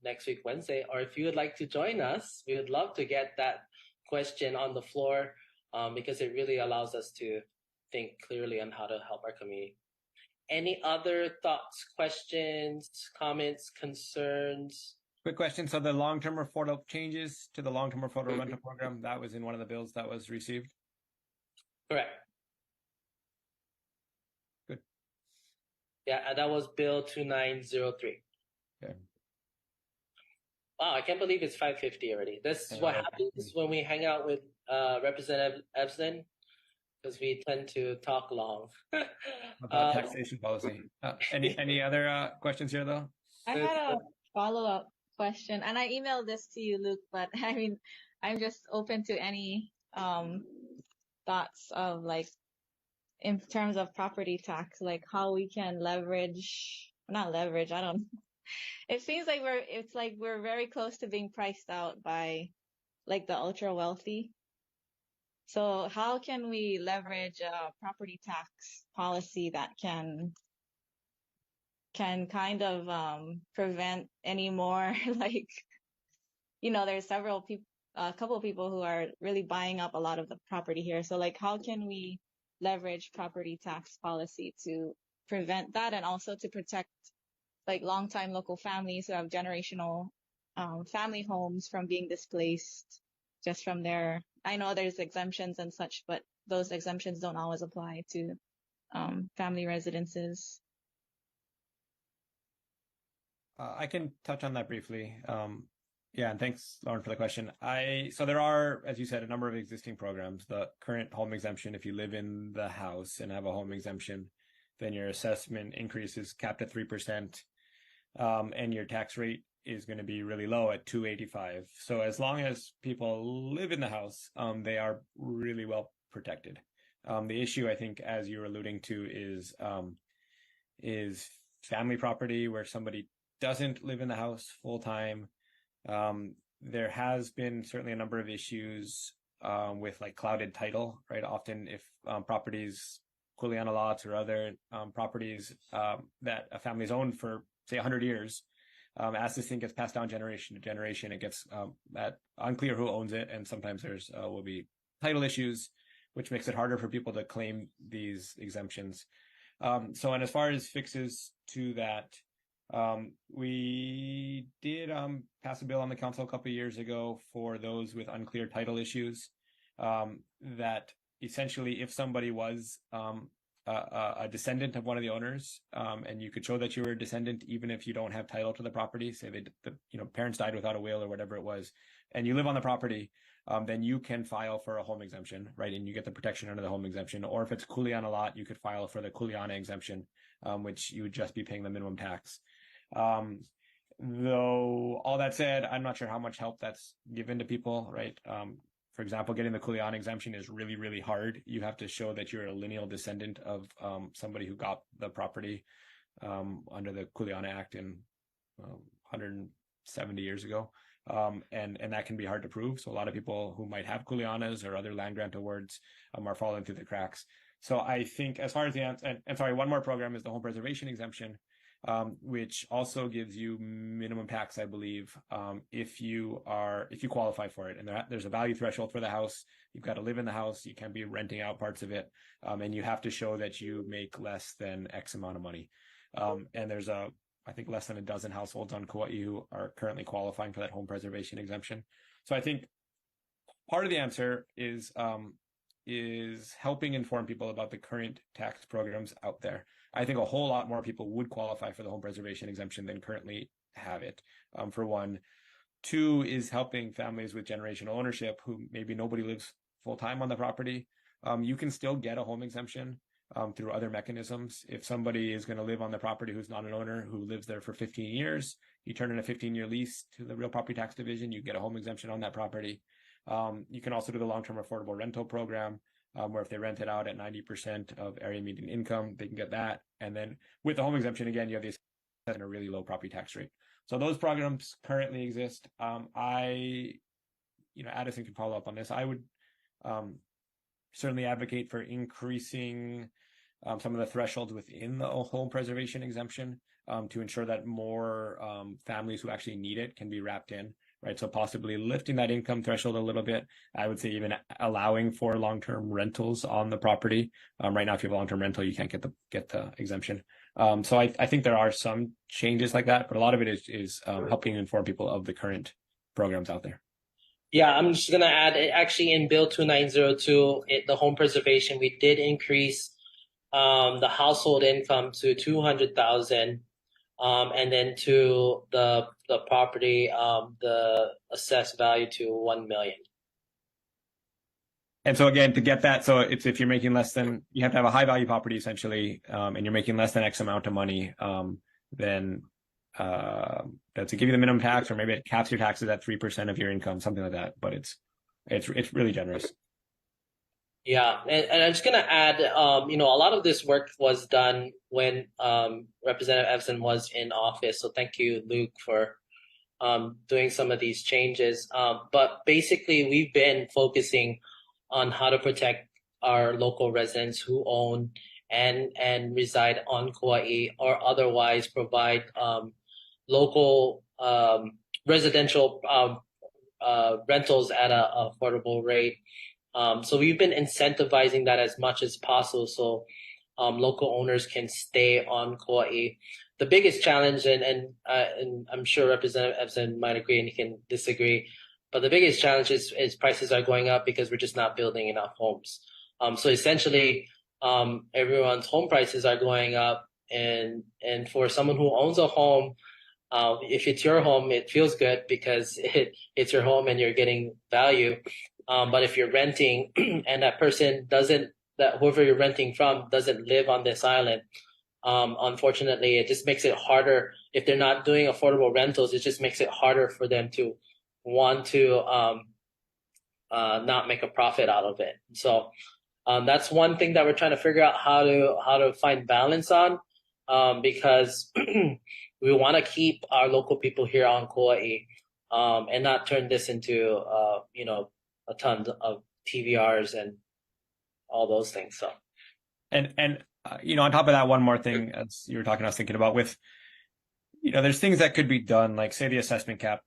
next week, Wednesday. Or if you would like to join us, we would love to get that question on the floor, because it really allows us to think clearly on how to help our community. Any other thoughts, questions, comments, concerns? Quick question. So the long-term affordable changes to the long-term affordable rental program, that was in one of the bills that was received? Correct. Good. Yeah, that was Bill 2903. Okay. Wow, I can't believe it's 5:50 already. This is what happens when we hang out with Representative Evslin, because we tend to talk long. About taxation policy. Any other questions here, though? I had a follow-up question, and I emailed this to you, Luke, but I mean, I'm just open to any thoughts of like in terms of property tax, like how we can not leverage, I don't, it seems like we're very close to being priced out by like the ultra wealthy. So how can we leverage a property tax policy that can kind of prevent any more like, there's a couple of people who are really buying up a lot of the property here. So like how can we leverage property tax policy to prevent that, and also to protect like longtime local families who have generational family homes from being displaced just from their, I know there's exemptions and such, but those exemptions don't always apply to family residences. I can touch on that briefly. Yeah, and thanks, Lauren, for the question. So there are, as you said, a number of existing programs. The current home exemption, if you live in the house and have a home exemption, then your assessment increase is capped at 3%, and your tax rate is going to be really low at 285. So as long as people live in the house, they are really well protected. The issue, I think, as you're alluding to, is family property where somebody doesn't live in the house full time. There has been certainly a number of issues with like clouded title, right? Often if properties, kuleana lots or other properties that a family's owned for, say, 100 years, as this thing gets passed down generation to generation, it gets unclear who owns it, and sometimes there's will be title issues, which makes it harder for people to claim these exemptions. And as far as fixes to that, we did pass a bill on the council a couple of years ago for those with unclear title issues, that essentially if somebody was a descendant of one of the owners, and you could show that you were a descendant even if you don't have title to the property, say the parents died without a will or whatever it was, and you live on the property, then you can file for a home exemption, right? And you get the protection under the home exemption. Or if it's kuleana lot, you could file for the kuleana exemption, which you would just be paying the minimum tax. Though all that said, I'm not sure how much help that's given to people, right? For example, getting the kuleana exemption is really, really hard. You have to show that you're a lineal descendant of somebody who got the property under the Kuleana Act in 170 years ago. And that can be hard to prove. So a lot of people who might have kuleanas or other land grant awards are falling through the cracks. So I think as far as the answer, and sorry, one more program is the home preservation exemption, which also gives you minimum tax, I believe, if you qualify for it. And there's a value threshold for the house. You've got to live in the house. You can't be renting out parts of it. And you have to show that you make less than X amount of money. And there's I think less than a dozen households on Kauaʻi who are currently qualifying for that home preservation exemption. So I think part of the answer is helping inform people about the current tax programs out there. I think a whole lot more people would qualify for the home preservation exemption than currently have it, for one. Two is helping families with generational ownership who maybe nobody lives full-time on the property. You can still get a home exemption through other mechanisms. If somebody is going to live on the property who's not an owner, who lives there for 15 years, you turn in a 15-year lease to the real property tax division, you get a home exemption on that property. You can also do the long-term affordable rental program, where if they rent it out at 90% of area median income, they can get that. And then with the home exemption, again, you have this at a really low property tax rate. So those programs currently exist. Addison can follow up on this. I would certainly advocate for increasing some of the thresholds within the home preservation exemption to ensure that more families who actually need it can be wrapped in. Right, so possibly lifting that income threshold a little bit. I would say even allowing for long-term rentals on the property. Right now, if you have a long-term rental, you can't get the exemption. So I think there are some changes like that, but a lot of it is helping inform people of the current programs out there. Yeah, I'm just gonna add. Actually, in Bill 2902, the home preservation, we did increase the household income to 200,000. And then to the property, the assessed value to 1 million. And so again, to get that, so it's if you're making less than, you have to have a high value property essentially, and you're making less than X amount of money, then to give you the minimum tax, or maybe it caps your taxes at 3% of your income, something like that. But it's really generous. Yeah, and I'm just gonna add, a lot of this work was done when Representative Evslin was in office. So thank you, Luke, for doing some of these changes. But basically, we've been focusing on how to protect our local residents who own and reside on Kauaʻi, or otherwise provide local residential rentals at a affordable rate. So we've been incentivizing that as much as possible, so local owners can stay on Kauaʻi. The biggest challenge, and I'm sure Representative Evslin might agree and he can disagree, but the biggest challenge is prices are going up because we're just not building enough homes. So essentially, everyone's home prices are going up, and for someone who owns a home, if it's your home, it feels good because it's your home and you're getting value. But if you're renting and that person whoever you're renting from doesn't live on this island, unfortunately, it just makes it harder. If they're not doing affordable rentals, it just makes it harder for them to want to not make a profit out of it. So that's one thing that we're trying to figure out how to find balance on, because we want to keep our local people here on Kauaʻi, and not turn this into a ton of TVRs and all those things. So, and on top of that, one more thing, as you were talking, I was thinking about with, there's things that could be done, like say the assessment cap.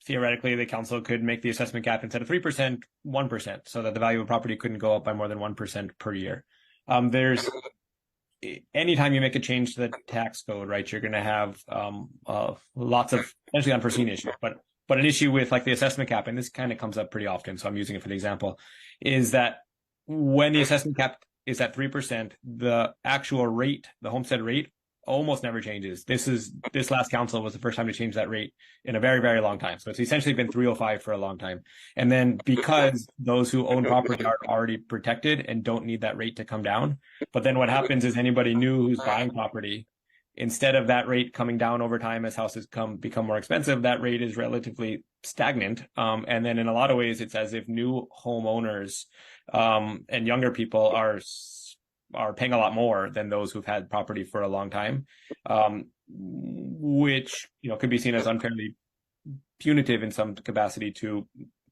Theoretically, the council could make the assessment cap instead of 3%, 1%, so that the value of a property couldn't go up by more than 1% per year. Anytime you make a change to the tax code, right, you're going to have lots of potentially unforeseen issues. But an issue with like the assessment cap, and this kind of comes up pretty often, so I'm using it for the example, is that when the assessment cap is at 3%, the actual rate, the homestead rate, almost never changes. This last council was the first time to change that rate in a very, very long time. So it's essentially been 305 for a long time. And then because those who own property are already protected and don't need that rate to come down, but then what happens is anybody new who's buying property, instead of that rate coming down over time as houses become more expensive, that rate is relatively stagnant. And then in a lot of ways, it's as if new homeowners and younger people are paying a lot more than those who've had property for a long time, which could be seen as unfairly punitive in some capacity to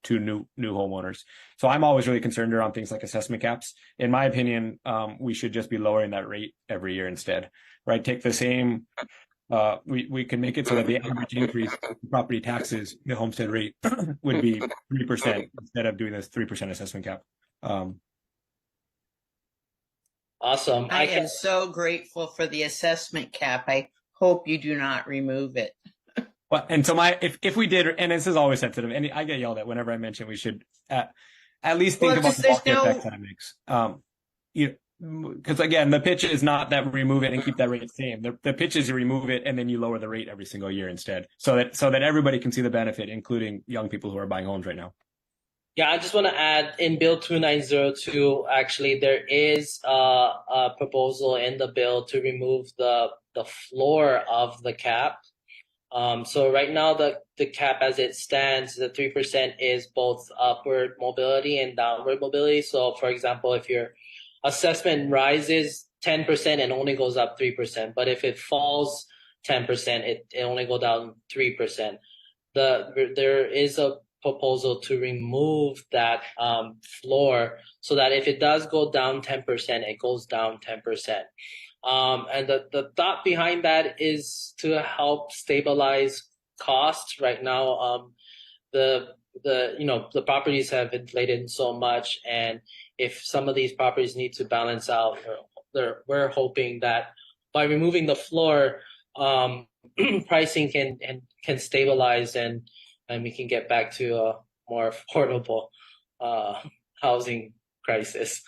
new homeowners. So I'm always really concerned around things like assessment caps. In my opinion, we should just be lowering that rate every year instead. Right? Take the same. We can make it so that the average increase in property taxes, the homestead rate, would be 3% instead of doing this 3% assessment cap. Awesome. I am so grateful for the assessment cap. I hope you do not remove it. Well, and so if we did, and this is always sensitive, and I get yelled at whenever I mention we should at least think about the market effect that it makes. Because again, the pitch is not that we remove it and keep that rate the same. The pitch is you remove it and then you lower the rate every single year instead, so that everybody can see the benefit, including young people who are buying homes right now. Yeah, I just want to add, in Bill 2902, actually, there is a proposal in the bill to remove the floor of the cap. So right now, the cap as it stands, the 3% is both upward mobility and downward mobility. So, for example, if your assessment rises 10% and only goes up 3%, but if it falls 10%, it only go down 3%. There is a proposal to remove that floor so that if it does go down 10%, it goes down 10%. And the thought behind that is to help stabilize costs. Right now, the properties have inflated so much, and if some of these properties need to balance out, we're hoping that by removing the floor, pricing can stabilize and we can get back to a more affordable housing crisis.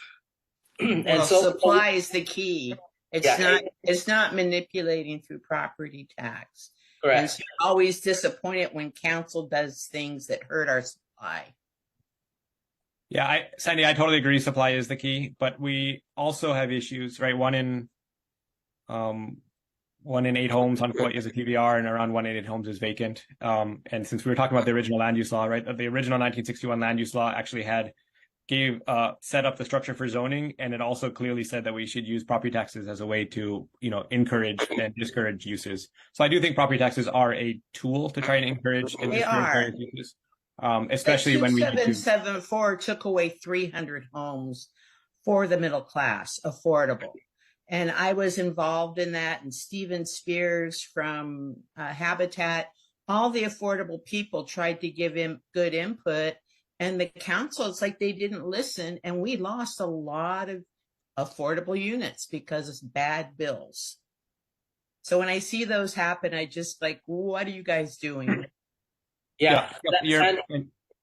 And so supply is the key. It's not manipulating through property tax. Correct. And so I'm always disappointed when council does things that hurt our supply. Yeah, Sandy, I totally agree. Supply is the key, but we also have issues, right? One in 8 homes on Kauaʻi is a TVR, and around 1 in 8 homes is vacant. And since we were talking about the original land use law, right? The original 1961 land use law actually had set up the structure for zoning, and it also clearly said that we should use property taxes as a way to, encourage and discourage uses. So I do think property taxes are a tool to try and encourage and They discourage are. various uses, especially when we need to. 2774 took away 300 homes for the middle class, affordable. And I was involved in that, and Stephen Spears from Habitat, all the affordable people tried to give him good input, and the council, it's like they didn't listen, and we lost a lot of affordable units because of bad bills. So when I see those happen, I just like, what are you guys doing? Yeah.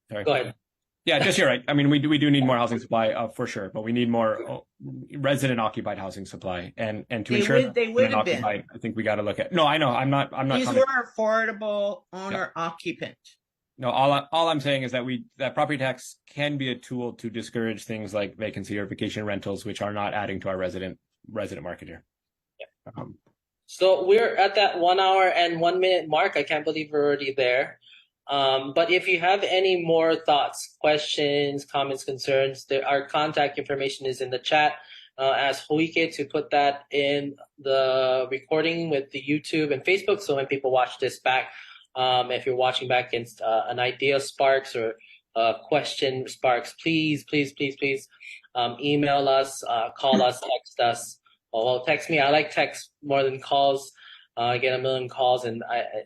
Sorry. Go ahead. Yeah, just you're right. I mean, we do need more housing supply for sure, but we need more resident occupied housing supply, and to ensure they would have been. I think we got to look at. No, I know. I'm not. These were affordable owner occupant. No, all I'm saying is that property tax can be a tool to discourage things like vacancy or vacation rentals, which are not adding to our resident market here. Yeah. So we're at that 1 hour and 1 minute mark. I can't believe we're already there. But if you have any more thoughts, questions, comments, concerns, our contact information is in the chat. Ask Hoike to put that in the recording with the YouTube and Facebook. So when people watch this back, if you're watching back against an idea sparks or a question sparks, please email us, call us, text us. Well, text me. I like text more than calls. I get a million calls, and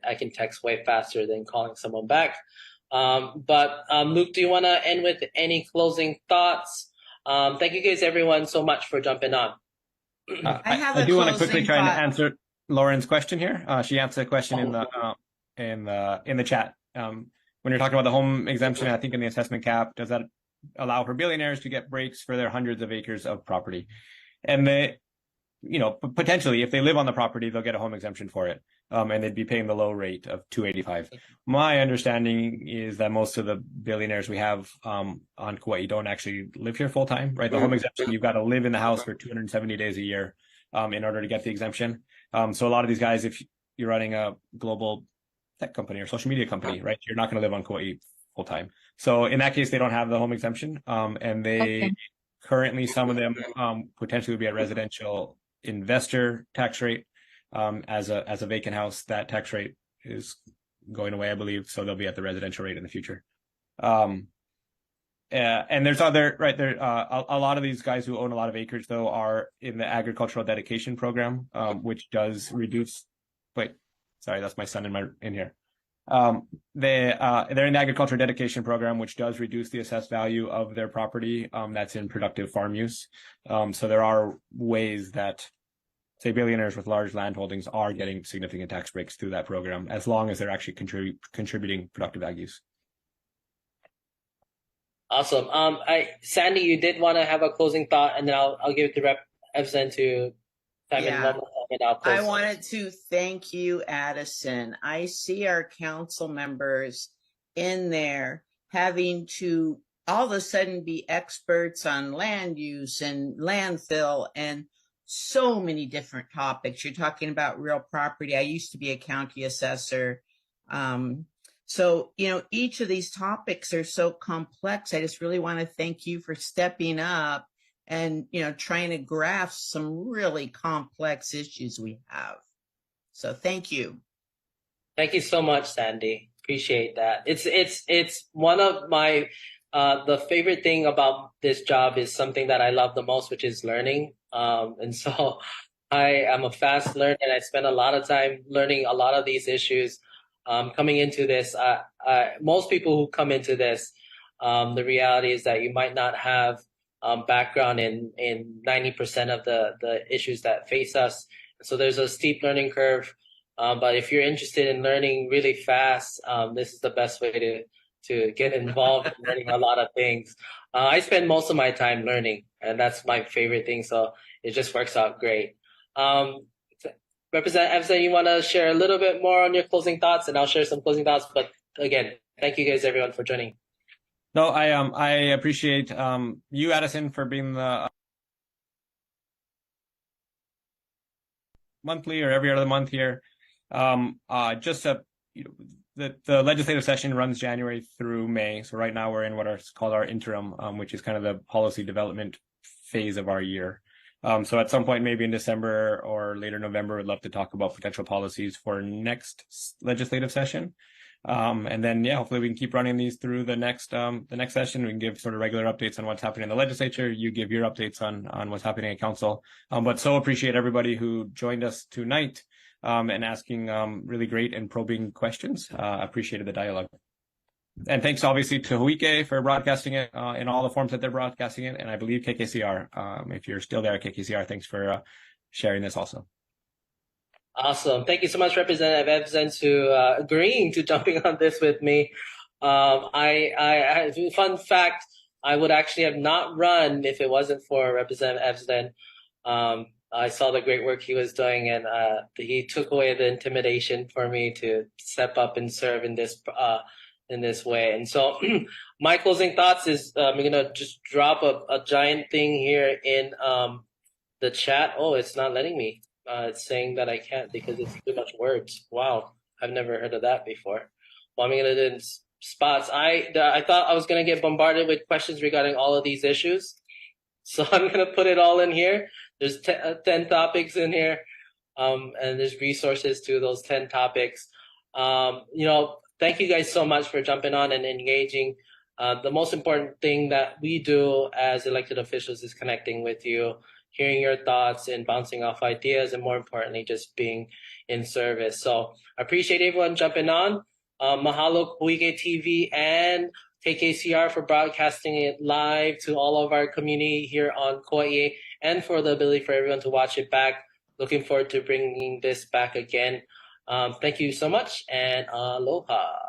I can text way faster than calling someone back. But Luke, do you want to end with any closing thoughts? Thank you guys, everyone, so much for jumping on. I do want to quickly try and answer Lauren's question here. She answered a question in the chat. When you're talking about the home exemption, I think in the assessment cap, does that allow for billionaires to get breaks for their hundreds of acres of property? And potentially, if they live on the property, they'll get a home exemption for it, and they'd be paying the low rate of $285. My understanding is that most of the billionaires we have on Kauaʻi don't actually live here full time, right? The home exemption, you've got to live in the house for 270 days a year in order to get the exemption. So a lot of these guys, if you're running a global tech company or social media company, right, you're not going to live on Kauaʻi full time. So in that case, they don't have the home exemption, and they currently, some of them potentially would be a residential investor tax rate. As a vacant house, that tax rate is going away, I believe, so they'll be at the residential rate in the future. And there's other, right there, a lot of these guys who own a lot of acres, though, are in the agricultural dedication program, which does reduce. Wait, sorry, that's my son in here. They're in the agricultural dedication program, which does reduce the assessed value of their property that's in productive farm use. So there are ways that, say, billionaires with large land holdings are getting significant tax breaks through that program, as long as they're actually contributing productive ag use. Awesome. Sandy, you did want to have a closing thought, and then I'll give it to Rep. Evslin to time in one more time, and I'll close. I wanted to thank you, Addison. I see our council members in there having to all of a sudden be experts on land use and landfill and so many different topics. You're talking about real property. I used to be a county assessor. So, each of these topics are so complex. I just really want to thank you for stepping up and, trying to grasp some really complex issues we have. So thank you. Thank you so much, Sandy. Appreciate that. It's one of my, the favorite thing about this job is something that I love the most, which is learning. And so I am a fast learner, and I spend a lot of time learning a lot of these issues. Coming into this, most people who come into this, the reality is that you might not have background in 90% of the issues that face us. So there's a steep learning curve. But if you're interested in learning really fast, this is the best way to get involved in learning a lot of things. I spend most of my time learning, and that's my favorite thing. So it just works out great. Representative Evslin, you want to share a little bit more on your closing thoughts, and I'll share some closing thoughts. But again, thank you guys, everyone, for joining. No, I appreciate you, Addison, for being the monthly or every other month here. Just to the legislative session runs January through May. So right now we're in what is called our interim, which is kind of the policy development phase of our year. So at some point, maybe in December or later November, we'd love to talk about potential policies for next legislative session. And then, yeah, hopefully we can keep running these through the next session. We can give sort of regular updates on what's happening in the legislature. You give your updates on what's happening at council. But so appreciate everybody who joined us tonight and asking really great and probing questions. Appreciated the dialogue. And thanks obviously to Hawaiʻi for broadcasting it in all the forms that they're broadcasting it. And I believe KKCR, if you're still there at KKCR, thanks for sharing this also. Awesome. Thank you so much, Representative Evslin, to agreeing to jumping on this with me. Fun fact, I would actually have not run if it wasn't for Representative Evslin. I saw the great work he was doing, and he took away the intimidation for me to step up and serve in this way. And so my closing thoughts is I'm going to just drop a giant thing here in the chat. Oh, it's not letting me. It's saying that I can't because it's too much words. Wow, I've never heard of that before. Well, I'm going to do it in spots. I thought I was going to get bombarded with questions regarding all of these issues. So I'm going to put it all in here. There's 10 topics in here, and there's resources to those 10 topics. Thank you guys so much for jumping on and engaging. The most important thing that we do as elected officials is connecting with you, hearing your thoughts and bouncing off ideas, and more importantly, just being in service. So I appreciate everyone jumping on. Mahalo Hawaiʻi TV and KKCR for broadcasting it live to all of our community here on Kauaʻi, and for the ability for everyone to watch it back. Looking forward to bringing this back again. Thank you so much, and aloha.